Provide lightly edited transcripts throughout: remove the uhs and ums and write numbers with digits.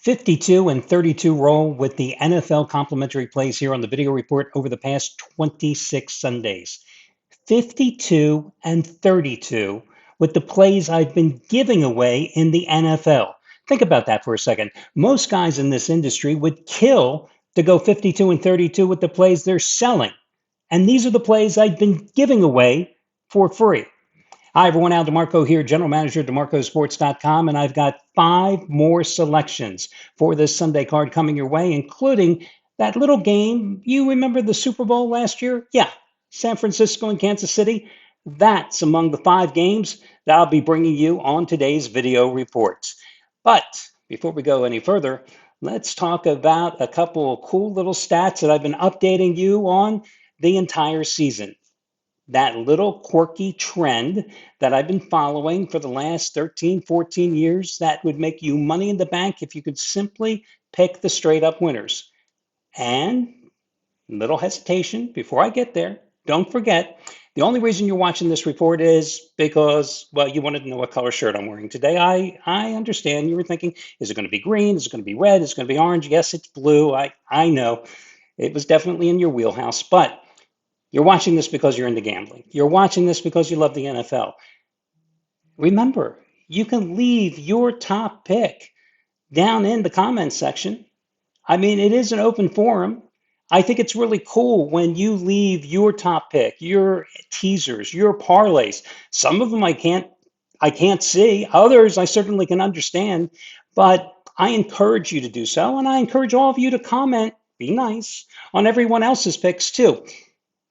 52-32 roll with the NFL complimentary plays here on the video report over the past 26 Sundays. 52-32 with the plays I've been giving away in the NFL. Think about that for a second. Most guys in this industry would kill to go 52-32 with the plays they're selling. And these are the plays I've been giving away for free. Hi, everyone. Al DeMarco here, General Manager at DeMarcosports.com, and I've got 5 more selections for this Sunday card coming your way, including that little game. You remember the Super Bowl last year? Yeah, San Francisco and Kansas City. That's among the 5 games that I'll be bringing you on today's video reports. But before we go any further, let's talk about a couple of cool little stats that I've been updating you on the entire season. That little quirky trend that I've been following for the last 13, 14 years that would make you money in the bank if you could simply pick the straight up winners. And little hesitation before I get there, don't forget, the only reason you're watching this report is because, well, you wanted to know what color shirt I'm wearing today. I understand. You were thinking, is it going to be green? Is it going to be red? Is it going to be orange? Yes, it's blue. I know. It was definitely in your wheelhouse, but you're watching this because you're into gambling. You're watching this because you love the NFL. Remember, you can leave your top pick down in the comments section. I mean, it is an open forum. I think it's really cool when you leave your top pick, your teasers, your parlays. Some of them I can't see. Others I certainly can understand, but I encourage you to do so, and I encourage all of you to comment, be nice, on everyone else's picks too.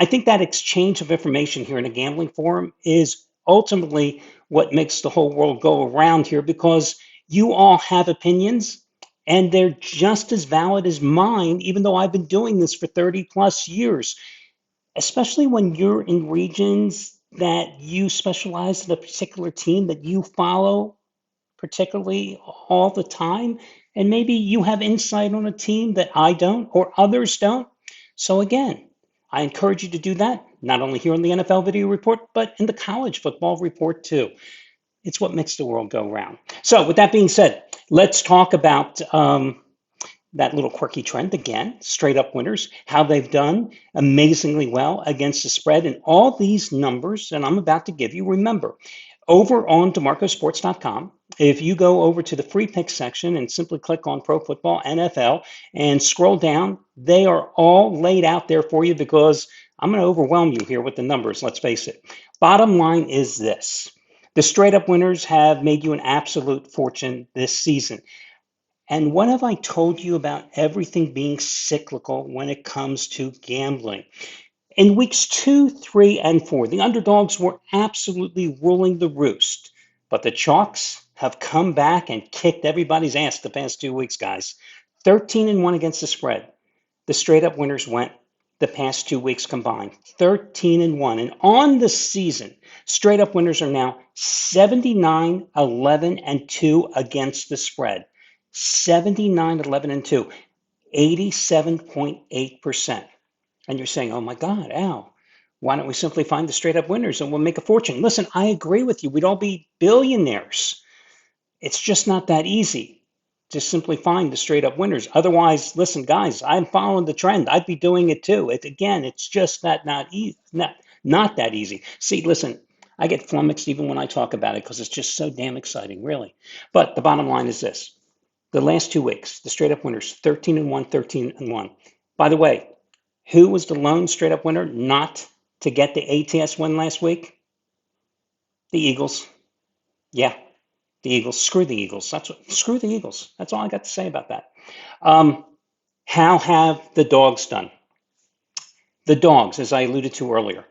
I think that exchange of information here in a gambling forum is ultimately what makes the whole world go around here, because you all have opinions and they're just as valid as mine, even though I've been doing this for 30 plus years, especially when you're in regions that you specialize in a particular team that you follow particularly all the time. And maybe you have insight on a team that I don't or others don't. So again, I encourage you to do that, not only here on the NFL video report, but in the college football report too. It's what makes the world go round. So with that being said, let's talk about that little quirky trend again, straight up winners, how they've done amazingly well against the spread. And all these numbers that I'm about to give you, remember, over on DeMarcosports.com, if you go over to the free pick section and simply click on Pro Football NFL and scroll down, they are all laid out there for you, because I'm going to overwhelm you here with the numbers, let's face it. Bottom line is this. The straight up winners have made you an absolute fortune this season. And what have I told you about everything being cyclical when it comes to gambling? In weeks 2, 3, and 4, the underdogs were absolutely ruling the roost. But the Chalks have come back and kicked everybody's ass the past 2 weeks, guys. 13-1 against the spread. The straight-up winners went the past 2 weeks combined. 13-1. And on the season, straight-up winners are now 79, 11, and 2 against the spread. 79, 11, and 2. 87.8%. And you're saying, oh my God, Al, why don't we simply find the straight up winners and we'll make a fortune? Listen, I agree with you. We'd all be billionaires. It's just not that easy to simply find the straight up winners. Otherwise, listen, guys, I'm following the trend. I'd be doing it too. Again, it's just not that easy. See, listen, I get flummoxed even when I talk about it because it's just so damn exciting, really. But the bottom line is this. The last 2 weeks, the straight up winners, 13-1, 13-1. By the way, who was the lone straight up winner not to get the ATS win last week? The Eagles. Yeah, the Eagles. Screw the Eagles. Screw the Eagles. That's all I got to say about that. How have the dogs done? The dogs, as I alluded to earlier,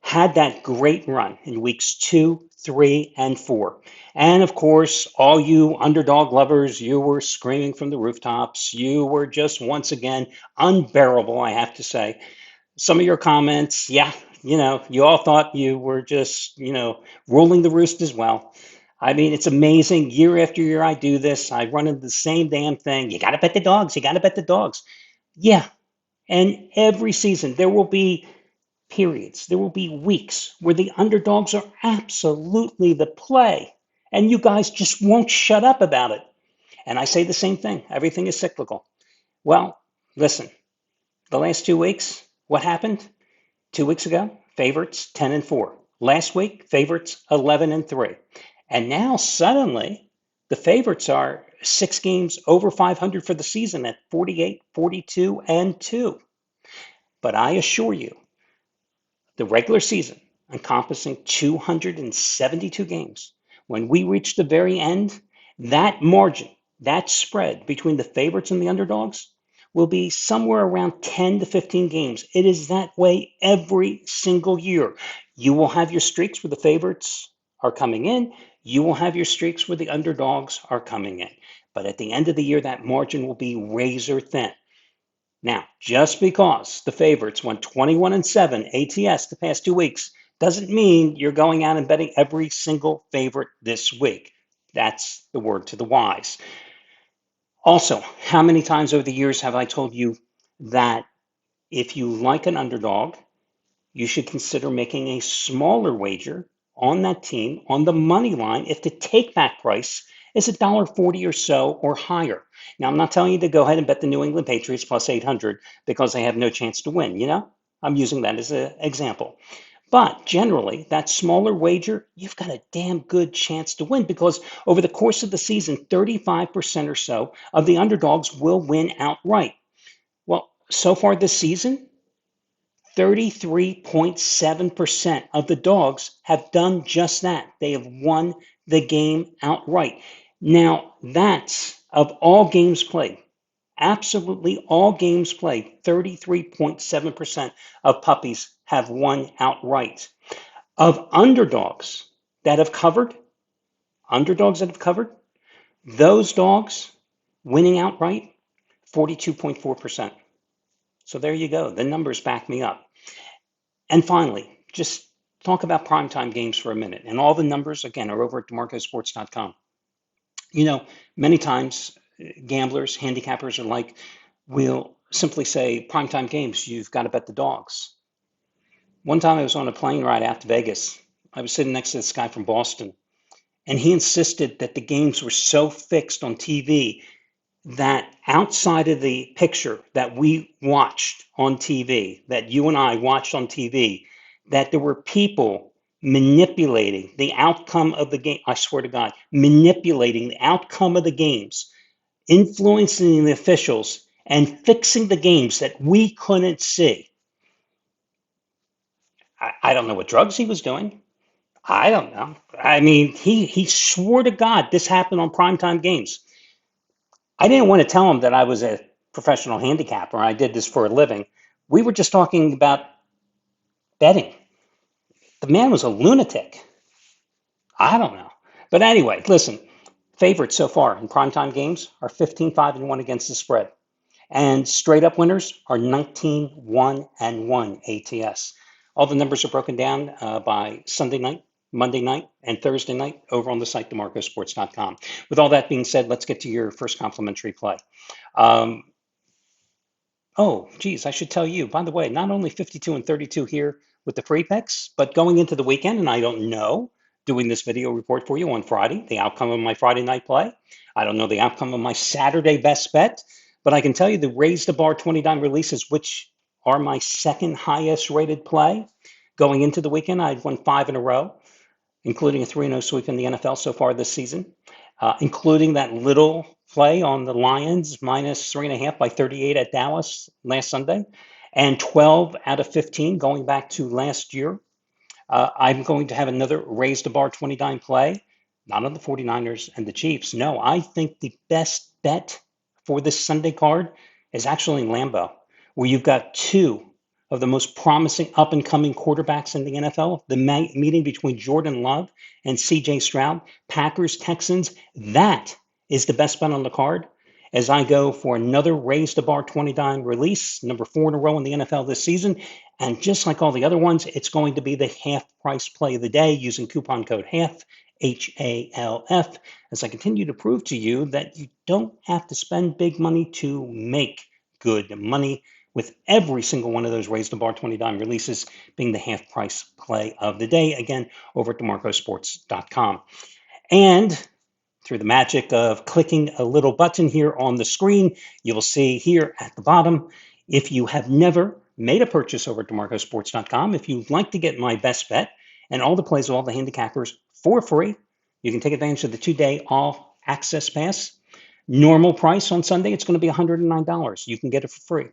had that great run in weeks 2, 3, and 4. And of course, all you underdog lovers, you were screaming from the rooftops. You were just once again unbearable, I have to say. Some of your comments, yeah, you all thought you were just, ruling the roost as well. I mean, it's amazing. Year after year, I do this. I run into the same damn thing. You got to bet the dogs. You got to bet the dogs. Yeah. And every season, there will be periods, there will be weeks where the underdogs are absolutely the play. And you guys just won't shut up about it. And I say the same thing. Everything is cyclical. Well, listen, the last 2 weeks, what happened? 2 weeks ago, favorites 10-4. Last week, favorites 11-3. And now suddenly, the favorites are 6 games over 500 for the season at 48, 42, and 2. But I assure you, the regular season encompassing 272 games, when we reach the very end, that margin, that spread between the favorites and the underdogs will be somewhere around 10 to 15 games. It is that way every single year. You will have your streaks where the favorites are coming in. You will have your streaks where the underdogs are coming in. But at the end of the year, that margin will be razor thin. Now, just because the favorites went 21-7 ATS the past 2 weeks doesn't mean you're going out and betting every single favorite this week. That's the word to the wise. Also, how many times over the years have I told you that if you like an underdog, you should consider making a smaller wager on that team on the money line if the take back price is $1.40 or so or higher. Now, I'm not telling you to go ahead and bet the New England Patriots plus 800 because they have no chance to win. I'm using that as an example. But generally, that smaller wager, you've got a damn good chance to win because over the course of the season, 35% or so of the underdogs will win outright. Well, so far this season, 33.7% of the dogs have done just that. They have won the game outright. Now, that's of all games played, absolutely all games played, 33.7% of puppies have won outright. Of underdogs that have covered, those dogs winning outright, 42.4%. So there you go. The numbers back me up. And finally, just talk about primetime games for a minute. And all the numbers, again, are over at DeMarcosports.com. Many times gamblers, handicappers are like, we'll simply say, primetime games, you've got to bet the dogs. One time I was on a plane ride out to Vegas. I was sitting next to this guy from Boston, and he insisted that the games were so fixed on TV that outside of the picture that we watched on TV, that you and I watched on TV, that there were people manipulating the outcome of the game. I swear to God, manipulating the outcome of the games, influencing the officials, and fixing the games that we couldn't see. I don't know what drugs he was doing. I don't know. I mean, he swore to God this happened on primetime games. I didn't want to tell him that I was a professional handicapper. I did this for a living. We were just talking about betting. The man was a lunatic. I don't know. But anyway, listen, favorites so far in primetime games are 15-5-1 against the spread. And straight up winners are 19-1-1 ATS. All the numbers are broken down by Sunday night, Monday night, and Thursday night over on the site, DeMarcosports.com. With all that being said, let's get to your first complimentary play. Oh, geez, I should tell you, by the way, not only 52-32 here with the free picks, but going into the weekend, and I don't know, doing this video report for you on Friday, the outcome of my Friday night play. I don't know the outcome of my Saturday best bet, but I can tell you the Raise the Bar 29 releases, which are my second highest rated play. Going into the weekend, I've won 5 in a row, including a 3-0 sweep in the NFL so far this season, including that little play on the Lions minus 3.5 by 38 at Dallas last Sunday, and 12 out of 15 going back to last year. I'm going to have another Raise the Bar 29 play, not on the 49ers and the Chiefs. No, I think the best bet for this Sunday card is actually in Lambeau, where you've got two of the most promising up-and-coming quarterbacks in the NFL, the meeting between Jordan Love and C.J. Stroud, Packers, Texans. That is the best bet on the card as I go for another Raise the Bar 29 release, number 4 in a row in the NFL this season. And just like all the other ones, it's going to be the half-price play of the day using coupon code HALF, HALF, as I continue to prove to you that you don't have to spend big money to make good money, with every single one of those Raise the Bar 29 releases being the half-price play of the day, again, over at DeMarcosports.com. And Through the magic of clicking a little button here on the screen, you will see here at the bottom, if you have never made a purchase over at DeMarcoSports.com, if you'd like to get my best bet and all the plays of all the handicappers for free, you can take advantage of the 2-day all access pass. Normal price on Sunday, it's going to be $109. You can get it for free.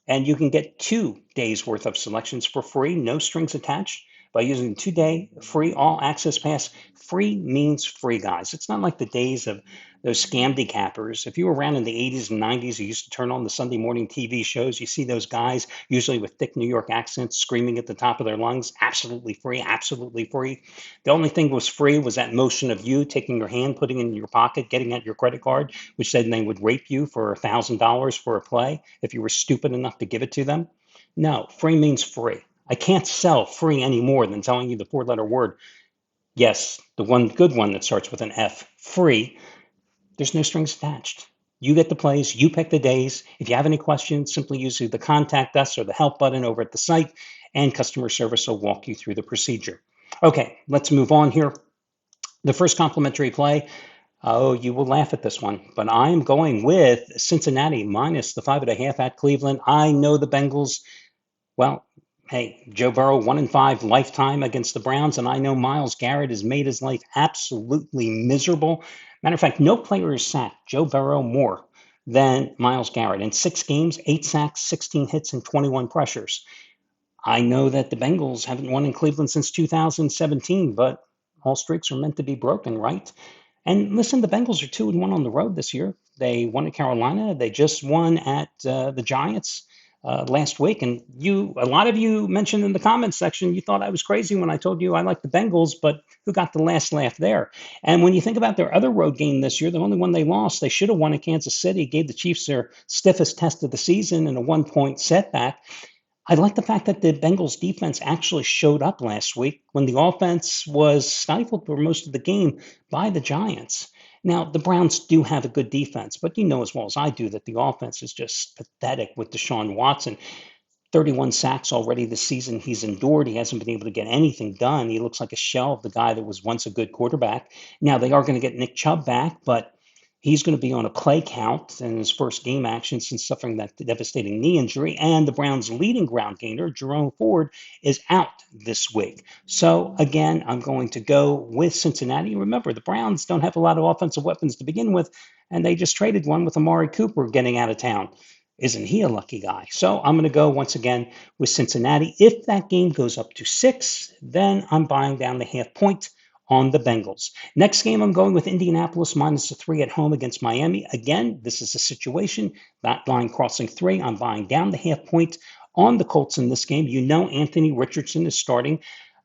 And you can get 2 days worth of selections for free, no strings attached, by using 2-day free all access pass. Free means free, guys. It's not like the days of those scamdicappers. If you were around in the 80s and 90s, you used to turn on the Sunday morning TV shows. You see those guys, usually with thick New York accents, screaming at the top of their lungs, absolutely free, absolutely free. The only thing was free was that motion of you taking your hand, putting it in your pocket, getting out your credit card, which said they would rape you for $1,000 for a play if you were stupid enough to give it to them. No, free means free. I can't sell free any more than telling you the 4-letter word. Yes, the one good one that starts with an F, free. There's no strings attached. You get the plays, you pick the days. If you have any questions, simply use the contact us or the help button over at the site, and customer service will walk you through the procedure. Okay, let's move on here. The first complimentary play, oh, you will laugh at this one, but I am going with Cincinnati minus the 5.5 at Cleveland. I know the Bengals, well, hey, Joe Burrow 1-5 lifetime against the Browns, and I know Myles Garrett has made his life absolutely miserable. Matter of fact, no player has sacked Joe Burrow more than Myles Garrett. In 6 games, 8 sacks, 16 hits, and 21 pressures. I know that the Bengals haven't won in Cleveland since 2017, but all streaks are meant to be broken, right? And listen, the Bengals are 2-1 on the road this year. They won at Carolina. They just won at the Giants last week. And a lot of you mentioned in the comments section, you thought I was crazy when I told you I like the Bengals, but who got the last laugh there? And when you think about their other road game this year, the only one they lost, they should have won at Kansas City, gave the Chiefs their stiffest test of the season and a 1-point setback. I like the fact that the Bengals defense actually showed up last week when the offense was stifled for most of the game by the Giants. Now, the Browns do have a good defense, but you know as well as I do that the offense is just pathetic with Deshaun Watson. 31 sacks already this season he's endured. He hasn't been able to get anything done. He looks like a shell of the guy that was once a good quarterback. Now, they are going to get Nick Chubb back, but he's going to be on a play count in his first game action since suffering that devastating knee injury. And the Browns' leading ground gainer, Jerome Ford, is out this week. So, again, I'm going to go with Cincinnati. Remember, the Browns don't have a lot of offensive weapons to begin with, and they just traded one with Amari Cooper getting out of town. Isn't he a lucky guy? So I'm going to go once again with Cincinnati. If that game goes up to 6, then I'm buying down the half point on the Bengals. Next game, I'm going with Indianapolis minus the 3 at home against Miami. Again, this is a situation, that line crossing 3. I'm buying down the half point on the Colts in this game. You know Anthony Richardson is starting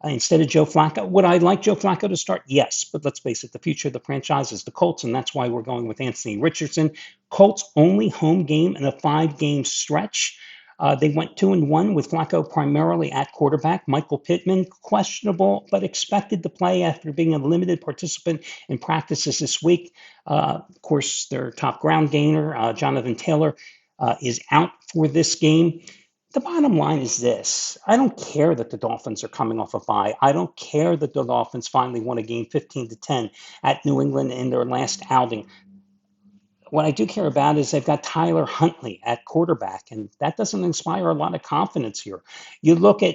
instead of Joe Flacco. Would I like Joe Flacco to start? Yes, but let's face it, the future of the franchise is the Colts, and that's why we're going with Anthony Richardson. Colts' only home game in a 5-game stretch. They went 2-1 with Flacco primarily at quarterback. Michael Pittman, questionable, but expected to play after being a limited participant in practices this week. Of course, their top ground gainer, Jonathan Taylor, is out for this game. The bottom line is this. I don't care that the Dolphins are coming off a bye. I don't care that the Dolphins finally won a game 15-10 at New England in their last outing. What I do care about is they've got Tyler Huntley at quarterback, and that doesn't inspire a lot of confidence here. You look at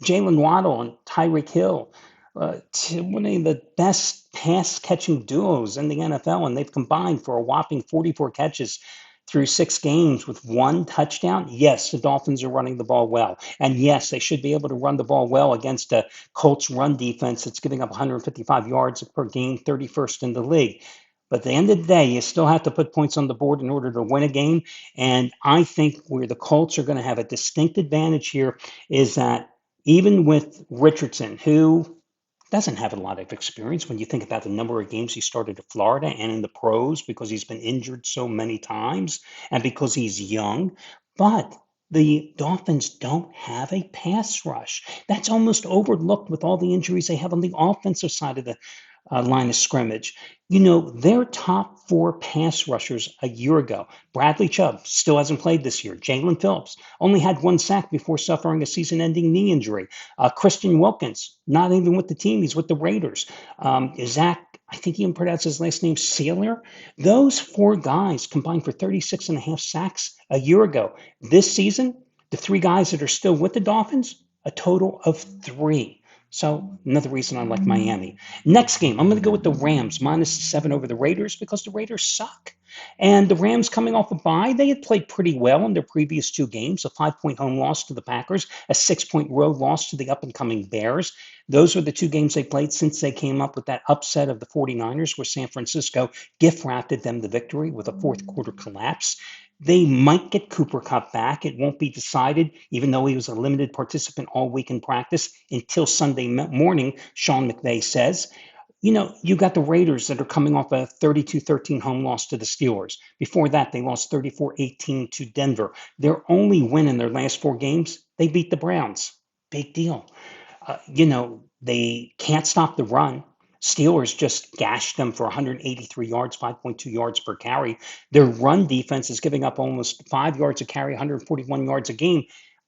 Jalen Waddle and Tyreek Hill, one of the best pass-catching duos in the NFL, and they've combined for a whopping 44 catches through 6 games with 1 touchdown. Yes, the Dolphins are running the ball well. And yes, they should be able to run the ball well against a Colts run defense that's giving up 155 yards per game, 31st in the league. But at the end of the day, you still have to put points on the board in order to win a game. And I think where the Colts are going to have a distinct advantage here is that even with Richardson, who doesn't have a lot of experience when you think about the number of games he started at Florida and in the pros because he's been injured so many times and because he's young. But the Dolphins don't have a pass rush. That's almost overlooked with all the injuries they have on the offensive side of the line of scrimmage. You know, their top 4 pass rushers a year ago, Bradley Chubb still hasn't played this year. Jalen Phillips only had 1 sack before suffering a season-ending knee injury. Christian Wilkins, not even with the team, he's with the Raiders. Zach I think he even pronounced his last name Sealer. Those four guys combined for 36 and a half sacks a year ago. This season, the three guys that are still with the Dolphins, a total of three. So another reason I like Miami. Next game, I'm going to go with the Rams -7 over the Raiders because the Raiders suck. And the Rams coming off a bye, they had played pretty well in their previous two games, a 5-point home loss to the Packers, a 6-point road loss to the up-and-coming Bears. Those were the two games they played since they came up with that upset of the 49ers, where San Francisco gift-wrapped them the victory with a fourth quarter collapse. They might get Cooper Kupp back. It won't be decided, even though he was a limited participant all week in practice until Sunday morning, Sean McVay says. You got the Raiders that are coming off a 32-13 home loss to the Steelers. Before that, they lost 34-18 to Denver. Their only win in their last four games, they beat the Browns. Big deal. They can't stop the run. Steelers just gashed them for 183 yards, 5.2 yards per carry. Their run defense is giving up almost 5 yards a carry, 141 yards a game.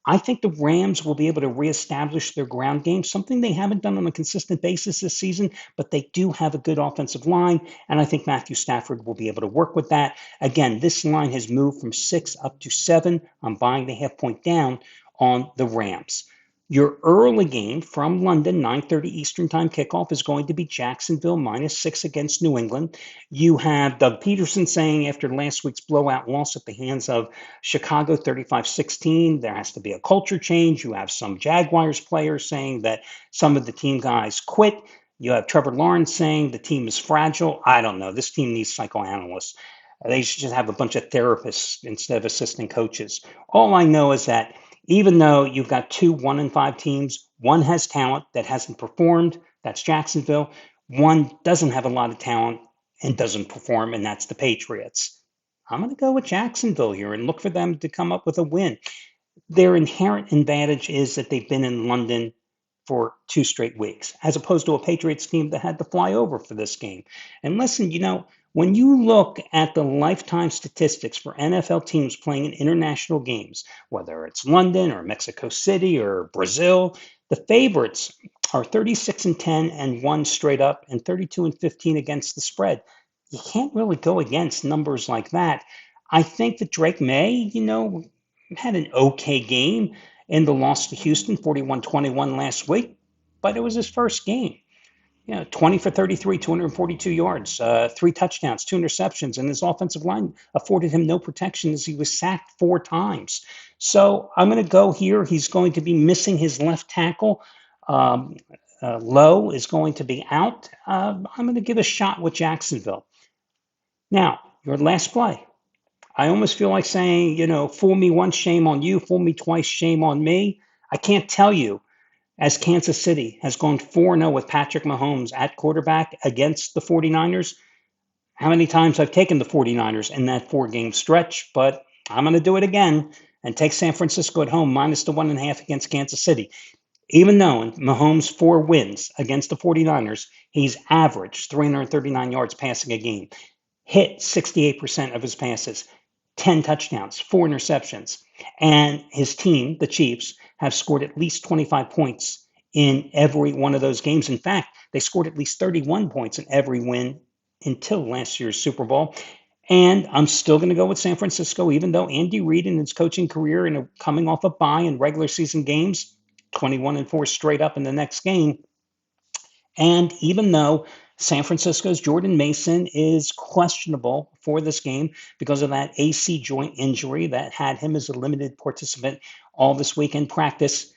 I think the Rams will be able to reestablish their ground game, something they haven't done on a consistent basis this season, but they do have a good offensive line, and I think Matthew Stafford will be able to work with that. Again, this line has moved from 6 up to 7. I'm buying the half-point down on the Rams. Your early game from London, 9:30 Eastern Time kickoff, is going to be Jacksonville -6 against New England. You have Doug Peterson saying after last week's blowout loss at the hands of Chicago 35-16, there has to be a culture change. You have some Jaguars players saying that some of the team guys quit. You have Trevor Lawrence saying the team is fragile. I don't know. This team needs psychoanalysts. They should just have a bunch of therapists instead of assistant coaches. All I know is that even though you've got two 1-5 teams, one has talent that hasn't performed, that's Jacksonville. One doesn't have a lot of talent and doesn't perform, and that's the Patriots. I'm going to go with Jacksonville here and look for them to come up with a win. Their inherent advantage is that they've been in London for 2 straight weeks, as opposed to a Patriots team that had to fly over for this game. And listen, when you look at the lifetime statistics for NFL teams playing in international games, whether it's London or Mexico City or Brazil, the favorites are 36-10 and 1 straight up and 32-15 against the spread. You can't really go against numbers like that. I think that Drake May, had an okay game in the loss to Houston, 41-21 last week, but it was his first game. 20 for 33, 242 yards, 3 touchdowns, 2 interceptions, and his offensive line afforded him no protection as he was sacked 4 times. So I'm going to go here. He's going to be missing his left tackle. Lowe is going to be out. I'm going to give a shot with Jacksonville. Now, your last play. I almost feel like saying, fool me once, shame on you. Fool me twice, shame on me. I can't tell you, as Kansas City has gone 4-0 with Patrick Mahomes at quarterback against the 49ers, how many times I've taken the 49ers in that 4-game stretch, but I'm going to do it again and take San Francisco at home minus the 1.5 against Kansas City. Even though in Mahomes' 4 wins against the 49ers, he's averaged 339 yards passing a game, hit 68% of his passes, 10 touchdowns, 4 interceptions. And his team, the Chiefs, have scored at least 25 points in every one of those games. In fact, they scored at least 31 points in every win until last year's Super Bowl. And I'm still going to go with San Francisco, even though Andy Reid in his coaching career and coming off a bye in regular season games, 21-4 straight up in the next game. And even though San Francisco's Jordan Mason is questionable for this game because of that AC joint injury that had him as a limited participant all this week in practice.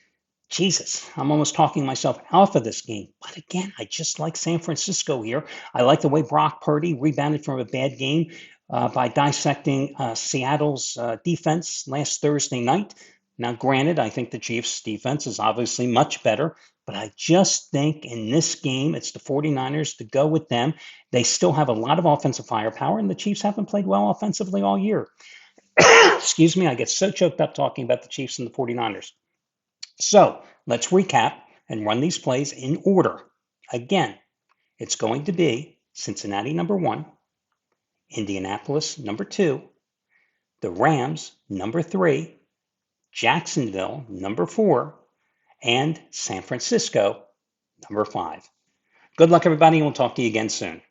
Jesus, I'm almost talking myself out of this game. But again, I just like San Francisco here. I like the way Brock Purdy rebounded from a bad game by dissecting Seattle's defense last Thursday night. Now, granted, I think the Chiefs' defense is obviously much better, but I just think in this game, it's the 49ers to go with them. They still have a lot of offensive firepower, and the Chiefs haven't played well offensively all year. Excuse me, I get so choked up talking about the Chiefs and the 49ers. So let's recap and run these plays in order. Again, it's going to be Cincinnati number 1, Indianapolis number 2, the Rams number 3, Jacksonville number 4, and San Francisco number 5. Good luck, everybody, and we'll talk to you again soon.